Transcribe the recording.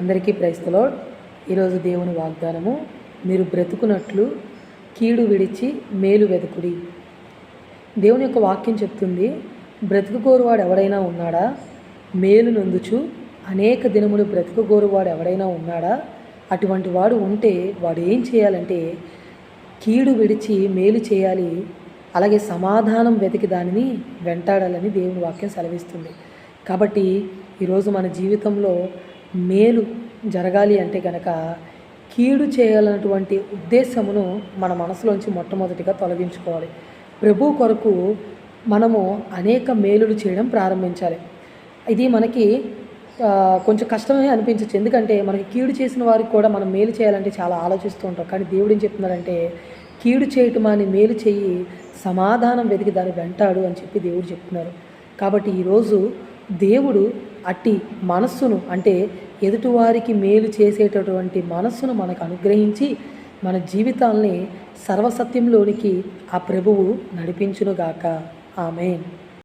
అందరికీ praise the lord. ఈరోజు దేవుని వాగ్దానము, మీరు బ్రతుకున్నట్లు కీడు విడిచి మేలు వెతుకుడి. దేవుని యొక్క వాక్యం చెప్తుంది, బ్రతుకుకోరువాడు ఎవడైనా ఉన్నాడా? మేలు నొందుచు అనేక దినములు బ్రతుకుకోరువాడు ఎవడైనా ఉన్నాడా? అటువంటి వాడు ఉంటే వాడు ఏం చేయాలంటే కీడు విడిచి మేలు చేయాలి, అలాగే సమాధానం వెతికి దానిని వెంటాడాలని దేవుని వాక్యం సెలవిస్తుంది. కాబట్టి ఈరోజు మన జీవితంలో మేలు జరగాలి అంటే కనుక కీడు చేయాలన్నటువంటి ఉద్దేశమును మన మనసులోంచి మొట్టమొదటిగా తొలగించుకోవాలి. ప్రభు కొరకు మనము అనేక మేలులు చేయడం ప్రారంభించాలి. ఇది మనకి కొంచెం కష్టమే అనిపించవచ్చు, ఎందుకంటే మనకి కీడు చేసిన వారికి కూడా మనం మేలు చేయాలంటే చాలా ఆలోచిస్తూ ఉంటాం. కానీ దేవుడు ఏం చెప్తున్నాడంటే, కీడు చేయటం అని మేలు చెయ్యి, సమాధానం వెతికి దాన్ని వెంటాడు అని చెప్పి దేవుడు చెప్తున్నారు. కాబట్టి ఈరోజు దేవుడు అట్టి మనస్సును, అంటే ఎదుటివారికి మేలు చేసేటటువంటి మనస్సును మనకు అనుగ్రహించి మన జీవితాల్ని సర్వసత్యంలోనికి ఆ ప్రభువు నడిపించునుగాక. ఆమేన్.